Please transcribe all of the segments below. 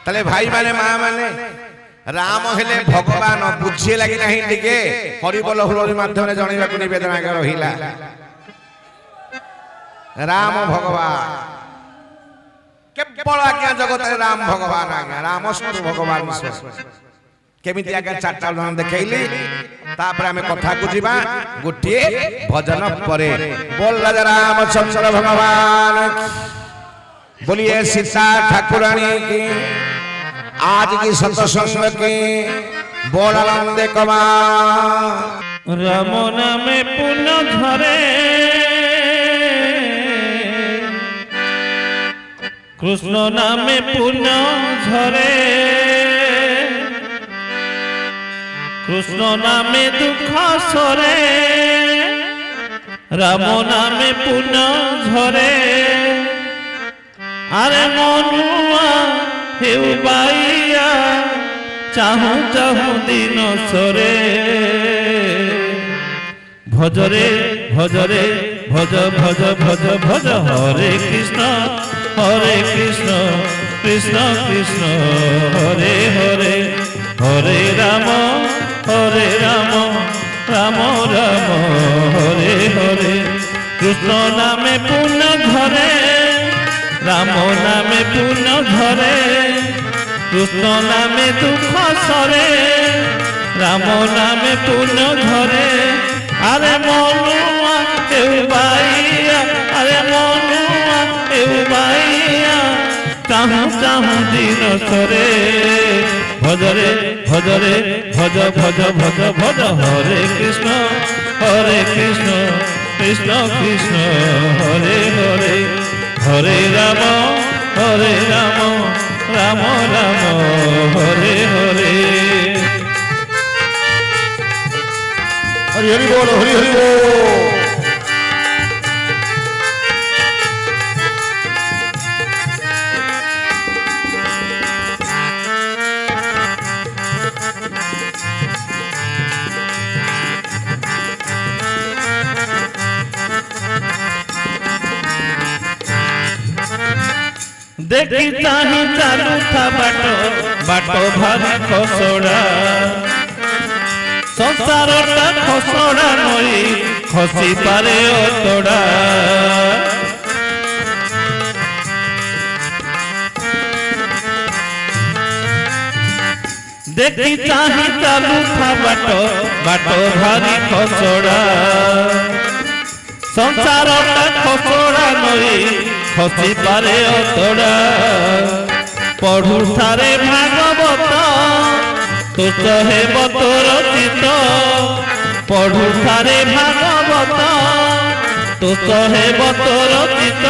তাহলে ভাই মানে মা মানে রাম হেলে ভগবান বুঝিয়ে লাগি না টিকে হরিবল হুলরি মাধ্যমে জଣାইବାକୁ নিবেদন আগে রহিলা রাম ভগবান কেবল আজ্ঞা জগতে রাম ভগবান আজ্ঞা রামস্তু ভগবান কেমিতি আজ্ঞা চারটা উদাহরণ দেখাইলি তারপরে আমি কথা বুঝিবা গোটিয়ে ভজন পরে বল রাজা রামচন্দ্র ভগবান बोलिए सीता ठाकुरानी की आज की सत्संग की बोल आनंद कमा राम नामे पुण्य झरे कृष्ण नामे पुण्य झरे कृष्ण नामे दुख सरे राम नामे पुण्य झरे अरे मनुआ हेउ बाइया चाहू चाहू दिन सरे भजरे भजरे भज भज भज भज हरे कृष्ण कृष्ण कृष्ण हरे हरे हरे राम राम राम हरे हरे कृष्ण नामे पुण्य घरे राम नामे पुण्य घरे कृष्ण नामे दुख सरे राम नामे पुण्य घरे अरे मनुआ हेउ बाइया अरे मनुआ हेउ बाइया चाहू चाहू दिन सरे भजरे भजरे भज भज भज भज हरे कृष्ण कृष्ण कृष्ण हरे हरे हरे राम राम राम हरे हरे हरि हरि बोल हरि हरि बोल देखी चाही चालू था बाटो बाटो भारी खसड़ा संसारटा खसड़ा नई खसी पारे अतड़ा देखी चाही चालू था बाटो बाटो भारी खसड़ा संसारटा खसड़ा नई खसी पारे अतड़ा पढ़ू थारे भागवत तो चहे बतोर चित पढ़ू थारे भागवत तो चहे बतोर चित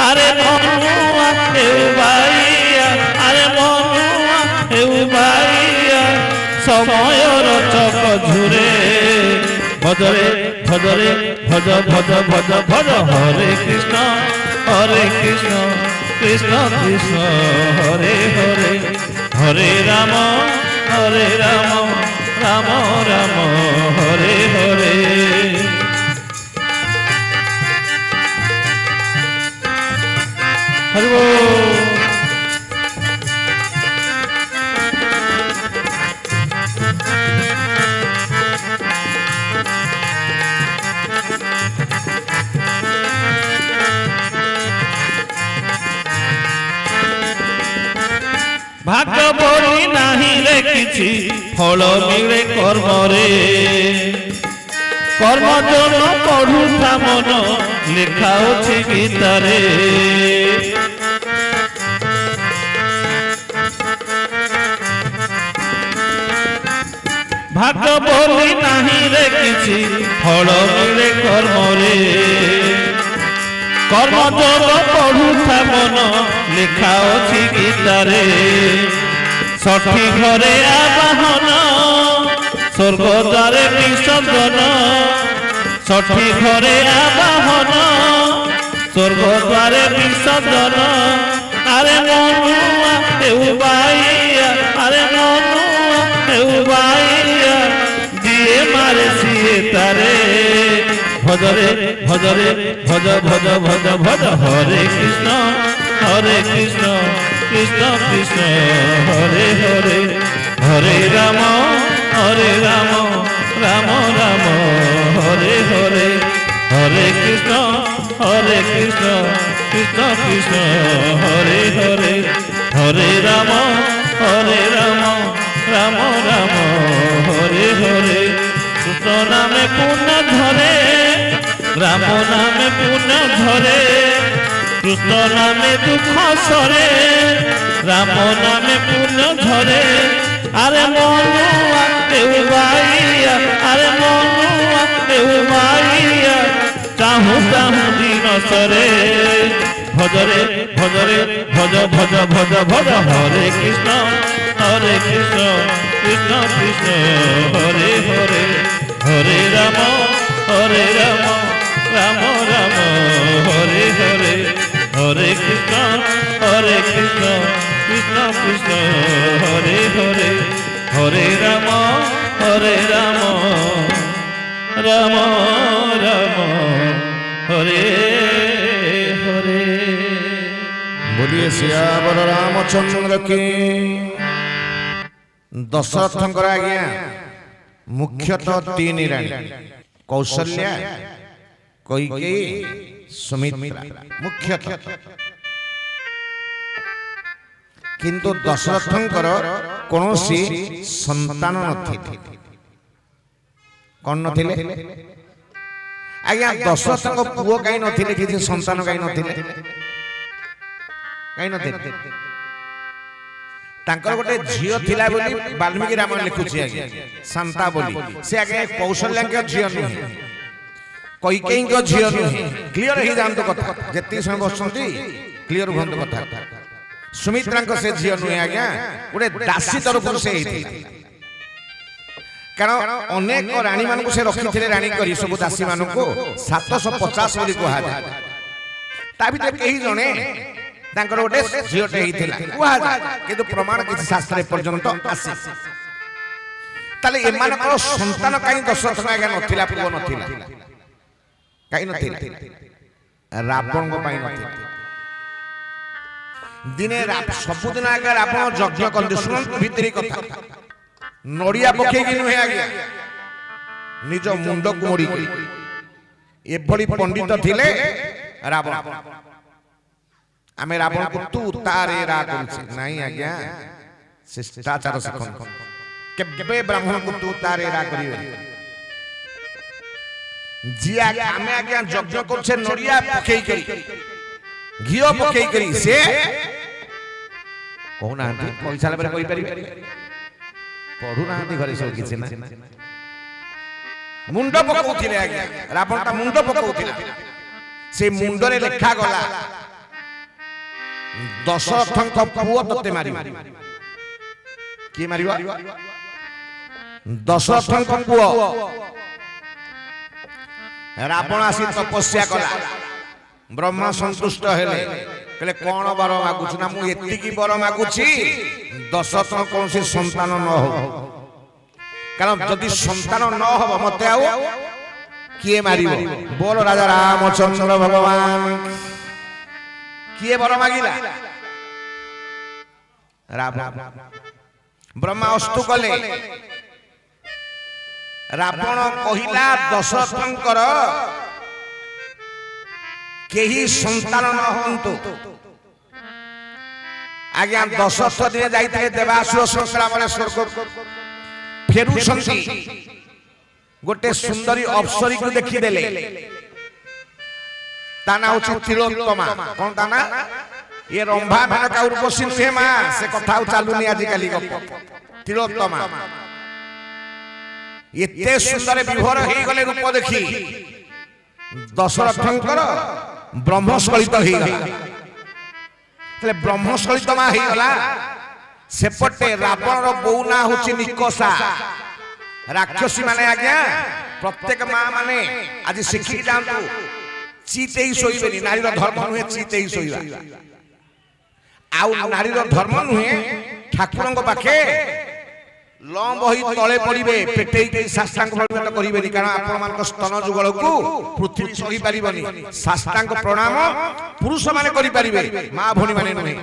अरे मनुआ हेउ बाइया अरे मनुआ हेउ बाइया समयर चक झुरे भजरे भजरे भज भज भज भज हरे कृष्ण कृष्ण कृष्ण हरे हरे हरे राम राम राम हरे हरे हरि बोल भाग्य बोली नाही रे किछि फल मिले कर्म रे कर्म जन पढ़ू था मन लिखा अछि गीता रे भाग्य बोली नाही रे किछि फल मिले कर्म रे कर्म जन पढ़ू था मन लिखा अछि गीता रे षठी घरे आवाहन स्वर्ग द्वारे विसर्जन षठी घरे आवाहन स्वर्ग द्वारे विसर्जन अरे मनुआ हेउ बाइया अरे मनुआ हेउ बाइया दिए मारे सिए तारे भजरे भजरे भज भज भज भज हरे कृष्ण কৃষ্ণ কৃষ্ণ হরে হরে হরে রাম রাম রাম হরে হরে হরে কৃষ্ণ কৃষ্ণ কৃষ্ণ হরে হরে হরে রাম রাম রাম হরে হরে কৃষ্ণ নামে পুণ্য ধরে রাম নামে পুণ্য ধরে কৃষ্ণ নামে দুঃখ সরে রাম নামে পুণ্য ধরে আরে মনুয়া দেউবাইয়া আরে মনুয়া দেউবাইয়া চাহু চাহু দিন সরে ভজরে ভজরে ভজ ভজ ভজ ভজ হরে কৃষ্ণ কৃষ্ণ কৃষ্ণ হরে হরে হরে রাম রাম রাম হরে হরে হরে কৃষ্ণ কৃষ্ণ কৃষ্ণ হরে হরে হরে রাম রাম রাম হরে হরে। बोलिए सियावर रामचंद्र की। दशरथंकर आज्ञा मुख्यतः तीन राणी कौशल्या कैकेयी सुमित्रा मुख्यतः, किंतु दशरथंकर कौनसी संतान नथिले। कौन नथिले आज्ञा? दशरथंक पुओ कहीं नथिले, किसी संतान कहीं नथिले, कहीं नथिले। तांकर गोटे झियो थिला बोली वाल्मीकि रामायण लिखुछि आज्ञा शांता बोली। से आज्ञा कौशल्या के झियो नुहे, कैकेयी के झियो नुहे। क्लियर ही जानतो कथा, जति समय बसंती क्लियर भंत कथा। सुमित्रा को से झियो नुहे आज्ञा, गोटे दासी तरफ से हेथि। कारण अनेक रानी मान को से रखिथिले, रानी करी सब दासी मान को 750 बोली कहा जाय। ता भीतर केही जणे तांकर गोटे झियोटे हेथिला कहा जाय, किंतु प्रमाण किछि शास्त्र पर्यंत आसी। ताले एमानकर संतान काई दशरथ आज्ञा नथिला, पुओ नथिला, काई नथिला? रावण को पाई नथिला। दिने सबुदिन आगे रावण यज्ञ करते। शुणु भितरी कथा, नड़िया पकेगी नुहे आज्ञा, निज मुंड को मोड़ी एभली पंडित थिले रावण। आमे रावण को तू तारे रा करछि नाही आज्ञा, शिष्टाचार शिखन केबे ब्राह्मण को तू तारे रा करिवे। जिया आमे आज्ञा यज्ञ करछे नड़िया पकेई करी, घियो पकेई करी, से कोना पैसा लेबे कहि परिबे? पढ़ू ना घरे सब किसी ना। मुंड पकाउथिले आज्ञा, रावण ता मुंड पकाउथिला। से मुंड रे लेखा गला दशरथंक पुओ तते मारिब। की मारिब? दशरथंक पुओ। रावण आसी तपस्या कला, ब्रह्मा संतुष्ट हेले, कहले कोन वर मागुछ ना? मु एति की वर मागुछि दशरथ कौन सी संतान न हो। कारण जदि संतान न हो मते आउ किए मारिबो? बोल राजा रामचंद्र भगवान। किए वर मागिला? रावण। ब्रह्मा अस्तु कले। रावण कहिला दशरथंकर केही संतान न होंतु। आज्ञा दशरथ दिने जाइते देवासुर संग्राम रे स्वर्ग फेरुछंती, गोटे सुंदरी अप्सरी को देखि देले। ताना होछि तिलोत्तमा। कोन ताना? ये रंभा मेनका उर्वशी नुहे मा, से कथा चालुनी आज काली गप। तिलोत्तमा एते सुंदर विभोर हे गले रूप देखि दशरथंकर ब्रह्मस्खलित हे गला। तले ब्रह्मस्खलित मा हे गला। सेपटे रावण रो बौ ना होछि निकोसा। राक्षसी माने आज्ञा प्रत्येक मां माने आज शिखी जानतु चीते ही सोइबेनी। नारी रो धर्म नुहे चीते ही सोइबा। आउ नारी रो धर्म नुहे ठाकुरंग पाखे लंब होई तळे पड़िबे, पेटेई के शास्त्रांग प्रणाम करिबेनी। कारण आपण मान को स्तन जुगल को पृथ्वी सही पारिबनी। शास्त्रांग प्रणाम पुरुष माने करि पारिबे, मां भणी माने नुहे।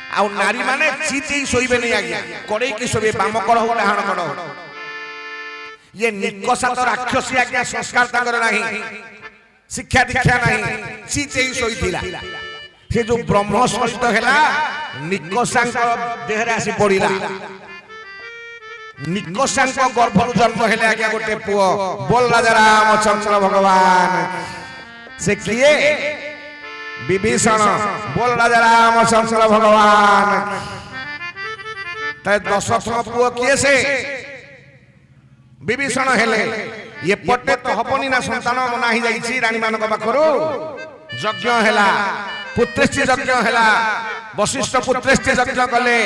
ଆଉ ନାରୀ ମାନେ ଚିଚେଇ ଶୋଇବେନି ଆଜ୍ଞା, କଡେଇକି ଶୋଇବେ, ବାମ କଡ଼ ହଉ ଡାହାଣ କଡ଼ ହଉ। ଇଏ ନିକଷାତ ରାକ୍ଷସୀ ଆଜ୍ଞା, ସଂସ୍କାର ତାଙ୍କର ନାହିଁ, ଶିକ୍ଷା ଦୀକ୍ଷା ନାହିଁ, ଚିଚେଇ ଶୋଇଥିଲା। ସେ ଯୋଉ ବ୍ରହ୍ମ ସହିତ ହେଲା ନିକଷାଙ୍କ ଦେହରେ ଆସି ପଡିଲା। ନିକଷାଙ୍କ ଗର୍ଭରୁ ଜନ୍ମ ହେଲେ ଆଜ୍ଞା ଗୋଟେ ପୁଅ, ବୋଲ ରାଜା ରାମଚନ୍ଦ୍ର ଭଗବାନ। ସେ କିଏ? ବିଭୀଷଣ। ବୋଲ ରାଜା ରାମଚନ୍ଦ୍ର ଭଗବାନ। ଦଶରଥ ପୁଅ କିଏ ସେ? ବିଭୀଷଣ ହେଲେ। ଏପଟେ ତ ହବନି ନା, ସନ୍ତାନ ନାହିଁ ଯାଇଛି ରାଣୀ ମାନଙ୍କ ପାଖରୁ। ଯଜ୍ଞ ହେଲା, ପୁତ୍ରେଷ୍ଟି ଯଜ୍ଞ ହେଲା, ବଶିଷ୍ଠ ପୁତ୍ରେଷ୍ଟି ଯଜ୍ଞ କଲେ,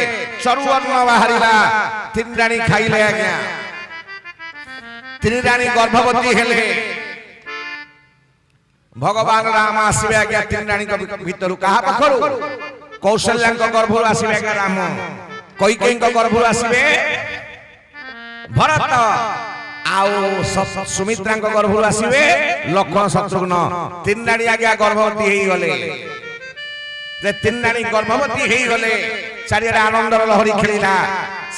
ଚରୁ ଅନ୍ନ ବାହାରିଲା, ତିନି ରାଣୀ ଖାଇଲେ ଆଜ୍ଞା। ତିନି ରାଣୀ ଗର୍ଭବତୀ ହେଲେ। ଭଗବାନ ରାମ ଆସିବେ ଆଜ୍ଞା ତିନି ରାଣୀଙ୍କ ଭିତରୁ। କାହା ପାଖରୁ? କୌଶଲ୍ୟାଙ୍କ ଗର୍ଭରୁ ଆସିବେ ଆଜ୍ଞା ରାମ, କୈକେୟୀଙ୍କ ଗର୍ଭରୁ ଆସିବେ ଭରତ, ଆଉ ସୁମିତ୍ରାଙ୍କ ଗର୍ଭରୁ ଆସିବେ ଲକ୍ଷ୍ମଣ ଶତ୍ରୁଘ୍ନ। ତିନି ରାଣୀ ଆଜ୍ଞା ଗର୍ଭବତୀ ହେଇଗଲେ। ତିନି ରାଣୀ ଗର୍ଭବତୀ ହେଇଗଲେ, ଚାରିଆଡେ ଆନନ୍ଦର ଲହରୀ ଖେଳିଲା।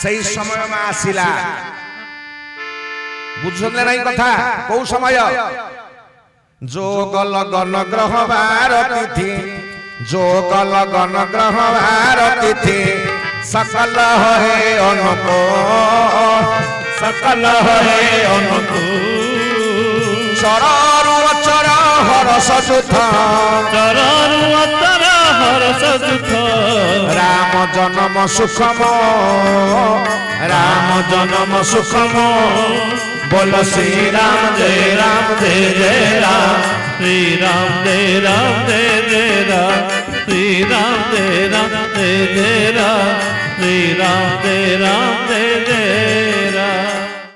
ସେଇ ସମୟ ମା ଆସିଲା। ବୁଝୁଛନ୍ତି ନାଇଁ କଥା? କୋଉ ସମୟ? ଯୋଗ ଲଗନ ଗ୍ରହ ବାର ତିଥି, ଯୋଗ ଲଗନ ଗ୍ରହ ବାର ତିଥି, ସକଲ ହେ ଅନୁକୂଳ, सकल है अनुकूल। ଚରରୁ ଅଚର ହରଷ ଯୁଥ, चरनु अतर हर्ष दुख। ରାମ ଜନମ ସୁଖମ, राम जन्म सुखम। बोलो श्री राम जय राम जय जय राम। श्री राम जय राम जय जय राम। श्री राम जय राम जय जय राम। श्री राम जय राम जय जय